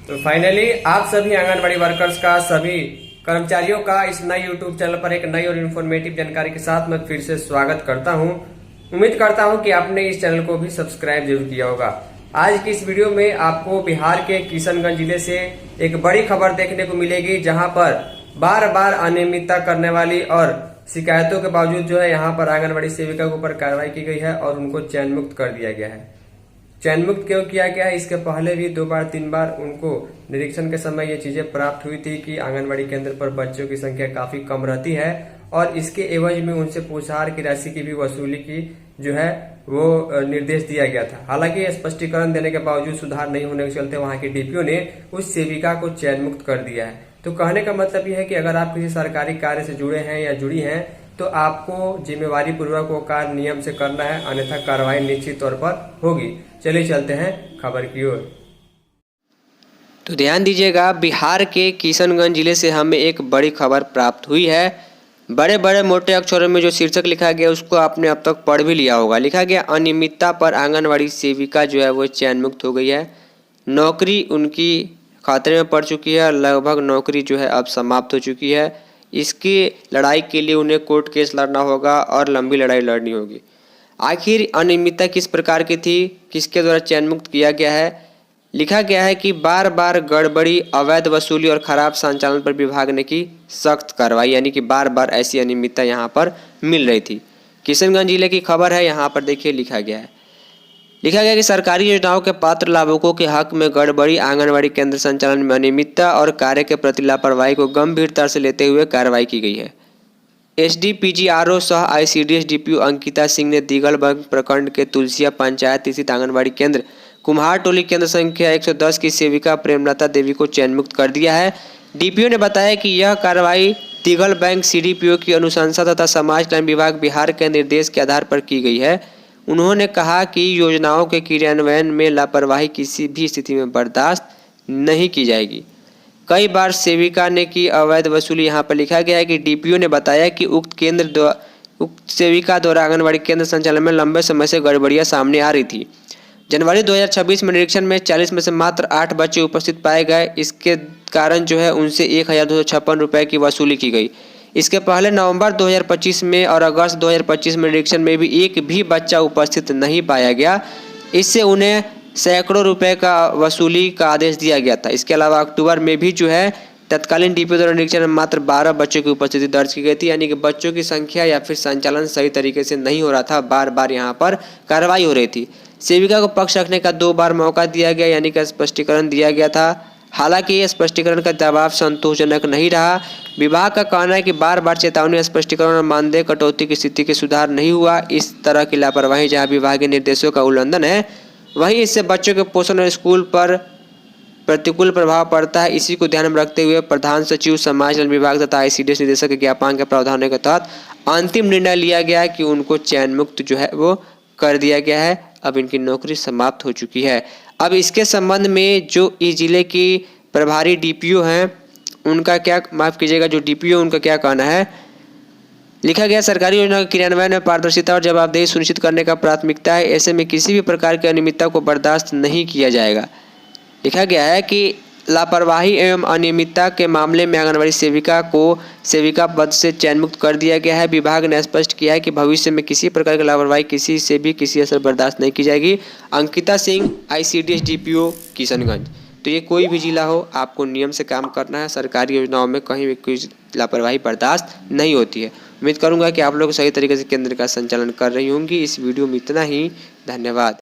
तो फाइनली आप सभी आंगनबाड़ी वर्कर्स का, सभी कर्मचारियों का इस नए यूट्यूब चैनल पर एक नई और इन्फॉर्मेटिव जानकारी के साथ मैं फिर से स्वागत करता हूं। उम्मीद करता हूं कि आपने इस चैनल को भी सब्सक्राइब जरूर किया होगा। आज की इस वीडियो में आपको बिहार के किशनगंज जिले से एक बड़ी खबर देखने को मिलेगी, जहां पर बार बार अनियमितता करने वाली और शिकायतों के बावजूद जो है यहाँ पर आंगनबाड़ी सेविका के ऊपर कार्रवाई की गई है और उनको चयन मुक्त कर दिया गया है। चयन मुक्त क्यों किया गया है, इसके पहले भी 2 बार 3 बार उनको निरीक्षण के समय ये चीजें प्राप्त हुई थी कि आंगनबाड़ी केंद्र पर बच्चों की संख्या काफी कम रहती है और इसके एवज में उनसे पूछताछ की राशि की भी वसूली की जो है वो निर्देश दिया गया था। हालांकि स्पष्टीकरण देने के बावजूद सुधार नहीं होने के चलते वहां के डीपीओ ने उस सेविका को चयन मुक्त कर दिया है। तो कहने का मतलब यह है कि अगर आप किसी सरकारी कार्य से जुड़े हैं या जुड़ी हैं तो आपको जिम्मेवारी पूर्वक वो कार्य नियम से करना है, अन्यथा कार्रवाई निश्चित तौर पर होगी। चलिए चलते हैं खबर की ओर। तो ध्यान दीजिएगा, बिहार के किशनगंज जिले से हमें एक बड़ी खबर प्राप्त हुई है। बड़े बड़े मोटे अक्षरों में जो शीर्षक लिखा गया उसको आपने अब तक पढ़ भी लिया होगा। लिखा गया, अनियमितता पर आंगनवाड़ी सेविका जो है वो चयन मुक्त हो गई है। नौकरी उनकी खतरे में पड़ चुकी है, लगभग नौकरी जो है अब समाप्त हो चुकी है। इसकी लड़ाई के लिए उन्हें कोर्ट केस लड़ना होगा और लंबी लड़ाई लड़नी होगी। आखिर अनियमितता किस प्रकार की थी, किसके द्वारा चयन मुक्त किया गया है? लिखा गया है कि बार बार गड़बड़ी, अवैध वसूली और खराब संचालन पर विभाग ने की सख्त कार्रवाई, यानी कि बार बार ऐसी अनियमितता यहाँ पर मिल रही थी। किशनगंज जिले की खबर है, यहाँ पर देखिए लिखा गया है। लिखा गया कि सरकारी योजनाओं के पात्र लाभुकों के हक में गड़बड़ी, आंगनबाड़ी केंद्र संचालन में अनियमितता और कार्य के प्रति लापरवाही को गंभीरता से लेते हुए कार्रवाई की गई है। एसडीपीजीआरओ सह आईसीडीएस डीपीओ अंकिता सिंह ने दिगलबंग प्रखंड के तुलसिया पंचायत स्थित आंगनबाड़ी केंद्र कुम्हार टोली केंद्र संख्या 110 की सेविका प्रेमलता देवी को चयन मुक्त कर दिया है। डीपीओ ने बताया कि यह कार्रवाई दिगलबंग सीडीपीओ की अनुशंसा तथा समाज कल्याण विभाग बिहार के निर्देश के आधार पर की गई है। उन्होंने कहा कि योजनाओं के क्रियान्वयन में लापरवाही किसी भी स्थिति में बर्दाश्त नहीं की जाएगी। कई बार सेविका ने की अवैध वसूली। यहाँ पर लिखा गया है कि डीपीओ ने बताया कि उक्त सेविका द्वारा आंगनबाड़ी केंद्र संचालन में लंबे समय से गड़बड़ियां सामने आ रही थी। जनवरी 2026 में निरीक्षण में 40 में से मात्र 8 बच्चे उपस्थित पाए गए। इसके कारण जो है उनसे 1256 रुपये की वसूली की गई। इसके पहले नवंबर 2025 में और अगस्त 2025 में निरीक्षण में भी एक भी बच्चा उपस्थित नहीं पाया गया। इससे उन्हें सैकड़ों रुपए का वसूली का आदेश दिया गया था। इसके अलावा अक्टूबर में भी जो है तत्कालीन डीपीओ द्वारा निरीक्षण में मात्र 12 बच्चों की उपस्थिति दर्ज की गई थी, यानी कि बच्चों की संख्या या फिर संचालन सही तरीके से नहीं हो रहा था। बार बार यहाँ पर कार्रवाई हो रही थी। सेविका को पक्ष रखने का 2 बार मौका दिया गया, यानी कि स्पष्टीकरण दिया गया था। हालांकि ये स्पष्टीकरण का जवाब संतोषजनक नहीं रहा। विभाग का कहना है कि बार बार चेतावनी, स्पष्टीकरण और मानदेय कटौती की स्थिति के सुधार नहीं हुआ। इस तरह की लापरवाही जहां विभागीय निर्देशों का उल्लंघन है, वहीं इससे बच्चों के पोषण और स्कूल पर प्रतिकूल प्रभाव पड़ता है। इसी को ध्यान में रखते हुए प्रधान सचिव, समाज कल्याण विभाग तथा आईसीडीएस निदेशक के ज्ञापन के प्रावधानों के तहत अंतिम निर्णय लिया गया है कि उनको चयन मुक्त जो है वो कर दिया गया है। अब इनकी नौकरी समाप्त हो चुकी है। अब इसके संबंध में जो इस जिले की प्रभारी डीपीओ हैं उनका क्या, माफ कीजिएगा, जो डीपीओ उनका क्या कहना है? लिखा गया, सरकारी योजना के क्रियान्वयन में पारदर्शिता और जवाबदेही सुनिश्चित करने का प्राथमिकता है। ऐसे में किसी भी प्रकार की अनियमितता को बर्दाश्त नहीं किया जाएगा। लिखा गया है कि लापरवाही एवं अनियमितता के मामले में आंगनबाड़ी सेविका को सेविका पद से चयन मुक्त कर दिया गया है। विभाग ने स्पष्ट किया है कि भविष्य में किसी प्रकार की लापरवाही किसी से भी किसी असर बर्दाश्त नहीं की जाएगी। Ankita Singh, ICDS DPO Kishanganj. तो ये कोई भी जिला हो, आपको नियम से काम करना है। सरकारी योजनाओं में कहीं भी कोई लापरवाही बर्दाश्त नहीं होती है। उम्मीद करूंगा कि आप लोग सही तरीके से केंद्र का संचालन कर रही होंगी। इस वीडियो में इतना ही। धन्यवाद।